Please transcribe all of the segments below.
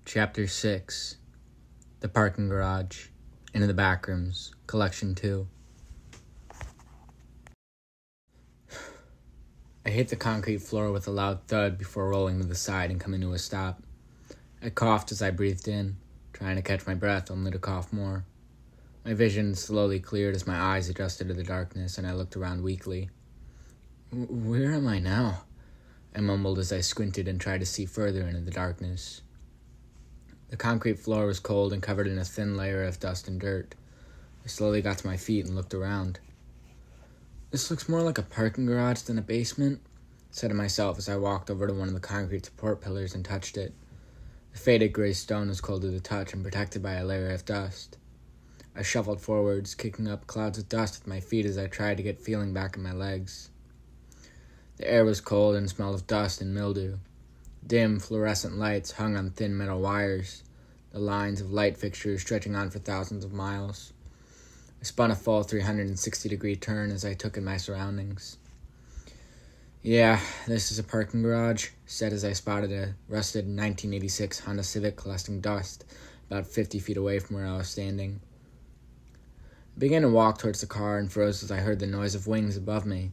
Chapter 6 The Parking Garage Into the Backrooms, Collection 2. I hit the concrete floor with a loud thud before rolling to the side and coming to a stop. I coughed as I breathed in, trying to catch my breath only to cough more. My vision slowly cleared as my eyes adjusted to the darkness and I looked around weakly. Where am I now? I mumbled as I squinted and tried to see further into the darkness. The concrete floor was cold and covered in a thin layer of dust and dirt. I slowly got to my feet and looked around. This looks more like a parking garage than a basement, I said to myself as I walked over to one of the concrete support pillars and touched it. The faded gray stone was cold to the touch and protected by a layer of dust. I shuffled forwards, kicking up clouds of dust with my feet as I tried to get feeling back in my legs. The air was cold and smelled of dust and mildew. Dim, fluorescent lights hung on thin metal wires, the lines of light fixtures stretching on for thousands of miles. I spun a full 360-degree turn as I took in my surroundings. Yeah, this is a parking garage, I said as I spotted a rusted 1986 Honda Civic collecting dust about 50 feet away from where I was standing. I began to walk towards the car and froze as I heard the noise of wings above me.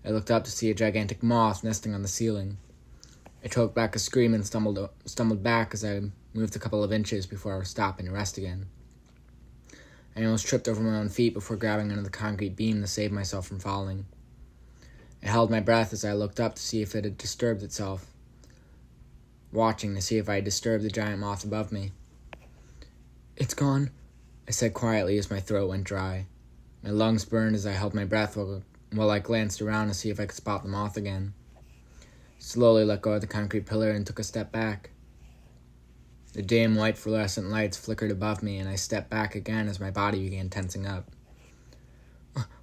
I looked up to see a gigantic moth nesting on the ceiling. I choked back a scream and stumbled back as I moved a couple of inches before I would stop and rest again. I almost tripped over my own feet before grabbing onto the concrete beam to save myself from falling. I held my breath as I looked up to see if it had disturbed itself, watching to see if I had disturbed the giant moth above me. It's gone, I said quietly as my throat went dry. My lungs burned as I held my breath while I glanced around to see if I could spot the moth again. Slowly let go of the concrete pillar and took a step back. The dim white fluorescent lights flickered above me and I stepped back again as my body began tensing up.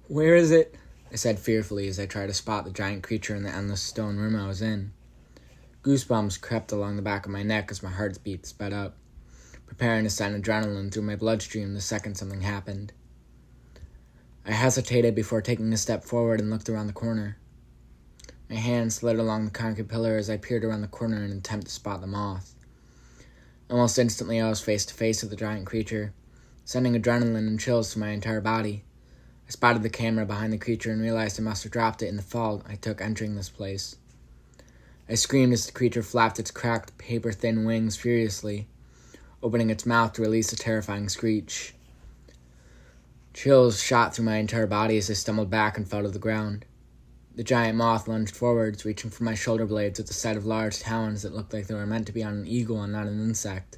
Where is it? I said fearfully as I tried to spot the giant creature in the endless stone room I was in. Goosebumps crept along the back of my neck as my heartbeat sped up, preparing to send adrenaline through my bloodstream the second something happened. I hesitated before taking a step forward and looked around the corner. My hand slid along the concrete pillar as I peered around the corner in an attempt to spot the moth. Almost instantly I was face to face with the giant creature, sending adrenaline and chills through my entire body. I spotted the camera behind the creature and realized I must have dropped it in the fall I took entering this place. I screamed as the creature flapped its cracked, paper-thin wings furiously, opening its mouth to release a terrifying screech. Chills shot through my entire body as I stumbled back and fell to the ground. The giant moth lunged forwards, reaching for my shoulder blades with a set of large talons that looked like they were meant to be on an eagle and not an insect.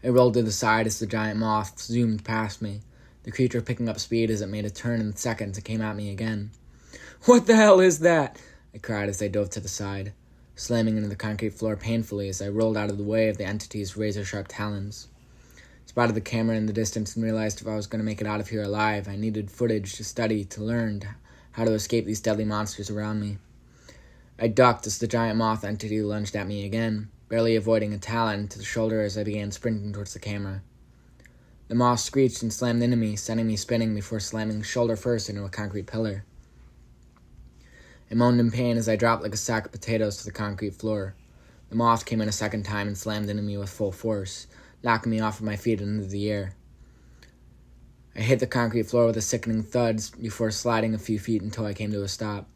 I rolled to the side as the giant moth zoomed past me, the creature picking up speed as it made a turn in seconds and came at me again. What the hell is that? I cried as I dove to the side, slamming into the concrete floor painfully as I rolled out of the way of the entity's razor-sharp talons. I spotted the camera in the distance and realized if I was going to make it out of here alive, I needed footage to study to learn how to escape these deadly monsters around me. I ducked as the giant moth entity lunged at me again, barely avoiding a talon to the shoulder as I began sprinting towards the camera. The moth screeched and slammed into me, sending me spinning before slamming shoulder first into a concrete pillar. I moaned in pain as I dropped like a sack of potatoes to the concrete floor. The moth came in a second time and slammed into me with full force, knocking me off of my feet and into the air. I hit the concrete floor with a sickening thud before sliding a few feet until I came to a stop.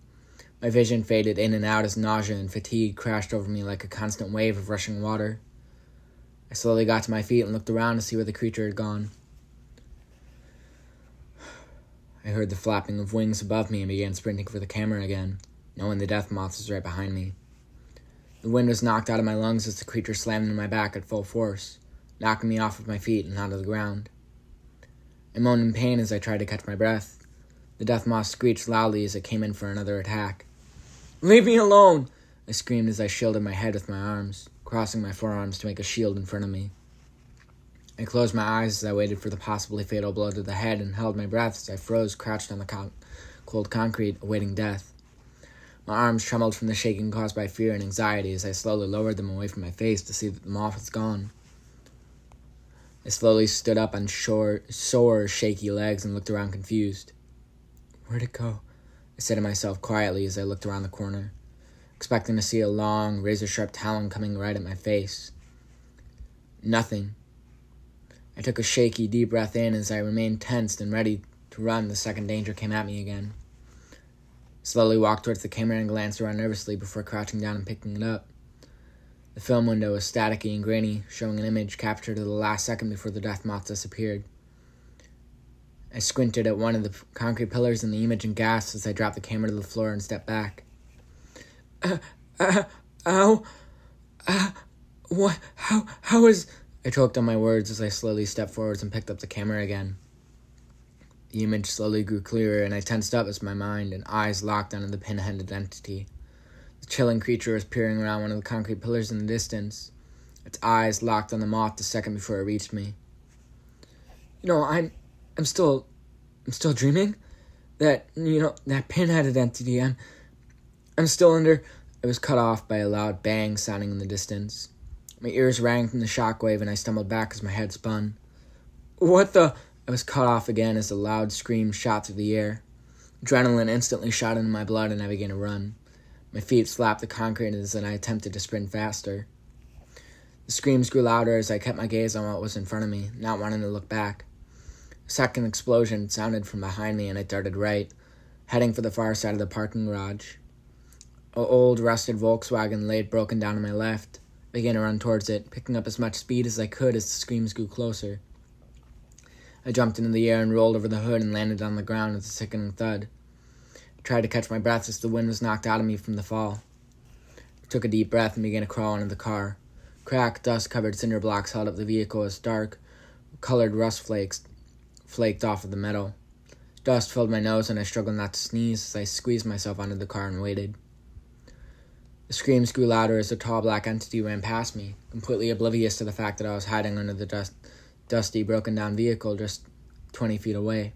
My vision faded in and out as nausea and fatigue crashed over me like a constant wave of rushing water. I slowly got to my feet and looked around to see where the creature had gone. I heard the flapping of wings above me and began sprinting for the camera again, knowing the death moth was right behind me. The wind was knocked out of my lungs as the creature slammed into my back at full force, knocking me off of my feet and onto the ground. I moaned in pain as I tried to catch my breath. The death moth screeched loudly as it came in for another attack. Leave me alone! I screamed as I shielded my head with my arms, crossing my forearms to make a shield in front of me. I closed my eyes as I waited for the possibly fatal blow to the head and held my breath as I froze crouched on the cold concrete, awaiting death. My arms trembled from the shaking caused by fear and anxiety as I slowly lowered them away from my face to see that the moth was gone. I slowly stood up on sore, shaky legs and looked around confused. Where'd it go? I said to myself quietly as I looked around the corner, expecting to see a long, razor-sharp talon coming right at my face. Nothing. I took a shaky, deep breath in as I remained tensed and ready to run the second danger came at me again. I slowly walked towards the camera and glanced around nervously before crouching down and picking it up. The film window was staticky and grainy, showing an image captured at the last second before the death moth disappeared. I squinted at one of the concrete pillars in the image and gasped as I dropped the camera to the floor and stepped back. Ow! What? How is... I choked on my words as I slowly stepped forwards and picked up the camera again. The image slowly grew clearer, and I tensed up as my mind and eyes locked onto the pinheaded entity. The chilling creature was peering around one of the concrete pillars in the distance. Its eyes locked on the moth the second before it reached me. I'm still dreaming? That pinheaded entity, I'm still under... I was cut off by a loud bang sounding in the distance. My ears rang from the shockwave and I stumbled back as my head spun. What the... I was cut off again as a loud scream shot through the air. Adrenaline instantly shot into my blood and I began to run. My feet slapped the concrete as I attempted to sprint faster. The screams grew louder as I kept my gaze on what was in front of me, not wanting to look back. A second explosion sounded from behind me and I darted right, heading for the far side of the parking garage. An old, rusted Volkswagen laid broken down on my left. I began to run towards it, picking up as much speed as I could as the screams grew closer. I jumped into the air and rolled over the hood and landed on the ground with a sickening thud. I tried to catch my breath as the wind was knocked out of me from the fall. I took a deep breath and began to crawl into the car. Cracked, dust-covered cinder blocks held up the vehicle as dark, colored rust flakes flaked off of the metal. Dust filled my nose and I struggled not to sneeze as I squeezed myself onto the car and waited. The screams grew louder as the tall black entity ran past me, completely oblivious to the fact that I was hiding under the dusty, broken-down vehicle just 20 feet away.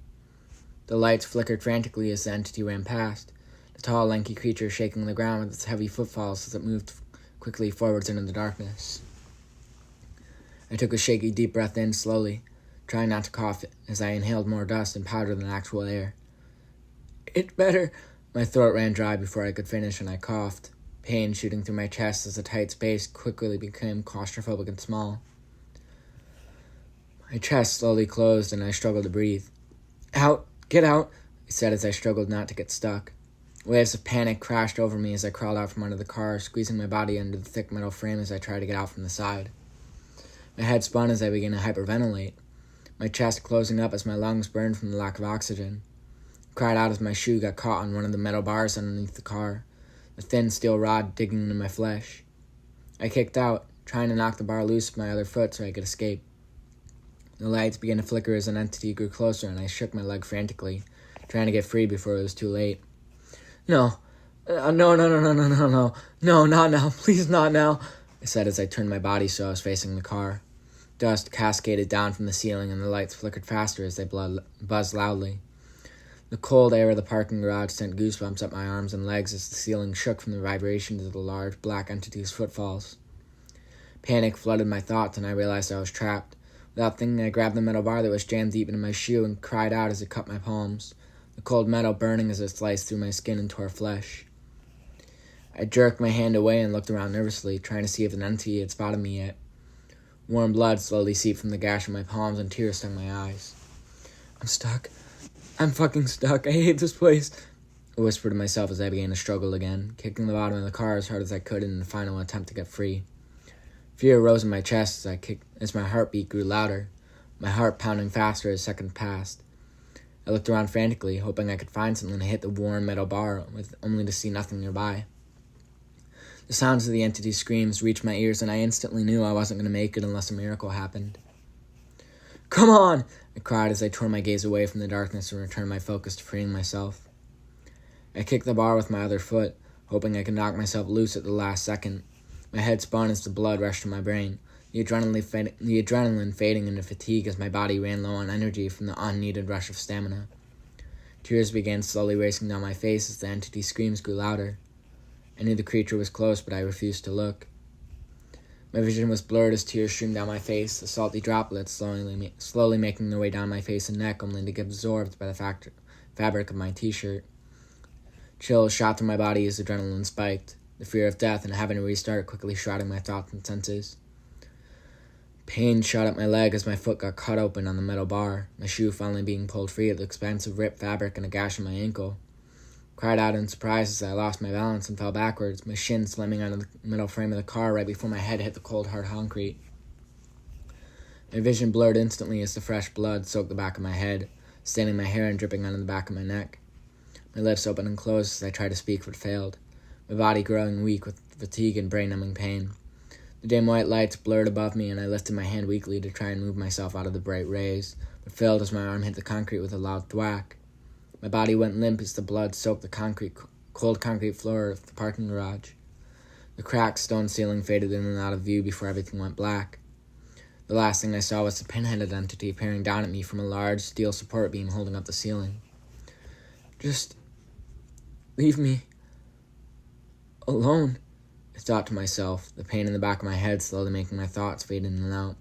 The lights flickered frantically as the entity ran past, the tall, lanky creature shaking the ground with its heavy footfalls as it moved quickly forwards into the darkness. I took a shaky, deep breath in slowly, trying not to cough as I inhaled more dust and powder than actual air. It better... My throat ran dry before I could finish and I coughed, pain shooting through my chest as the tight space quickly became claustrophobic and small. My chest slowly closed and I struggled to breathe. Out! Get out! I said as I struggled not to get stuck. Waves of panic crashed over me as I crawled out from under the car, squeezing my body under the thick metal frame as I tried to get out from the side. My head spun as I began to hyperventilate, my chest closing up as my lungs burned from the lack of oxygen. I cried out as my shoe got caught on one of the metal bars underneath the car, the thin steel rod digging into my flesh. I kicked out, trying to knock the bar loose with my other foot so I could escape. The lights began to flicker as an entity grew closer, and I shook my leg frantically, trying to get free before it was too late. No, not now, please not now, I said as I turned my body so I was facing the car. Dust cascaded down from the ceiling, and the lights flickered faster as they buzzed loudly. The cold air of the parking garage sent goosebumps up my arms and legs as the ceiling shook from the vibrations of the large black entity's footfalls. Panic flooded my thoughts, and I realized I was trapped. Without thinking, I grabbed the metal bar that was jammed deep into my shoe and cried out as it cut my palms, the cold metal burning as it sliced through my skin and tore flesh. I jerked my hand away and looked around nervously, trying to see if an entity had spotted me yet. Warm blood slowly seeped from the gash in my palms and tears stung my eyes. I'm stuck. I'm fucking stuck. I hate this place, I whispered to myself as I began to struggle again, kicking the bottom of the car as hard as I could in a final attempt to get free. Fear rose in my chest as my heartbeat grew louder, my heart pounding faster as seconds passed. I looked around frantically, hoping I could find something to hit the warm metal bar, only to see nothing nearby. The sounds of the entity's screams reached my ears, and I instantly knew I wasn't going to make it unless a miracle happened. Come on! I cried as I tore my gaze away from the darkness and returned my focus to freeing myself. I kicked the bar with my other foot, hoping I could knock myself loose at the last second. My head spun as the blood rushed to my brain, the adrenaline fading into fatigue as my body ran low on energy from the unneeded rush of stamina. Tears began slowly racing down my face as the entity's screams grew louder. I knew the creature was close, but I refused to look. My vision was blurred as tears streamed down my face, the salty droplets slowly making their way down my face and neck, only to get absorbed by the fabric of my t-shirt. Chills shot through my body as adrenaline spiked, the fear of death and having to restart quickly shrouding my thoughts and senses. Pain shot up my leg as my foot got cut open on the metal bar, my shoe finally being pulled free at the expense of ripped fabric and a gash in my ankle. Cried out in surprise as I lost my balance and fell backwards, my shin slamming onto the metal frame of the car right before my head hit the cold, hard concrete. My vision blurred instantly as the fresh blood soaked the back of my head, staining my hair and dripping onto the back of my neck. My lips opened and closed as I tried to speak but failed, my body growing weak with fatigue and brain-numbing pain. The dim white lights blurred above me, and I lifted my hand weakly to try and move myself out of the bright rays, but failed as my arm hit the concrete with a loud thwack. My body went limp as the blood soaked the cold concrete floor of the parking garage. The cracked stone ceiling faded in and out of view before everything went black. The last thing I saw was the pinheaded entity peering down at me from a large steel support beam holding up the ceiling. Just leave me alone, I thought to myself, the pain in the back of my head slowly making my thoughts fade in and out.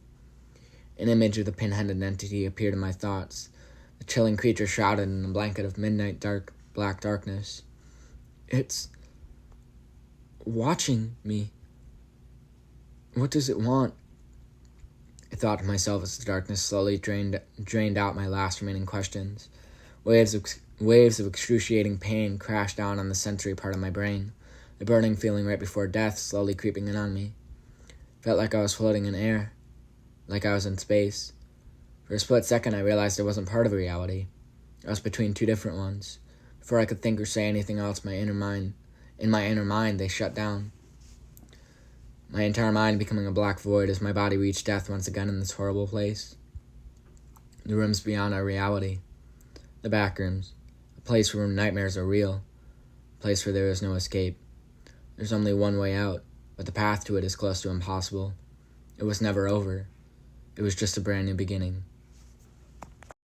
An image of the pinheaded entity appeared in my thoughts, the chilling creature shrouded in a blanket of midnight black darkness. It's watching me. What does it want? I thought to myself as the darkness slowly drained out my last remaining questions. Waves of excruciating pain crashed down on the sensory part of my brain, the burning feeling right before death slowly creeping in on me. Felt like I was floating in air, like I was in space. For a split second, I realized I wasn't part of a reality. I was between two different ones. Before I could think or say anything else, in my inner mind, they shut down. My entire mind becoming a black void as my body reached death once again in this horrible place. The rooms beyond our reality. The Backrooms. A place where nightmares are real. A place where there is no escape. There's only one way out, but the path to it is close to impossible. It was never over. It was just a brand new beginning.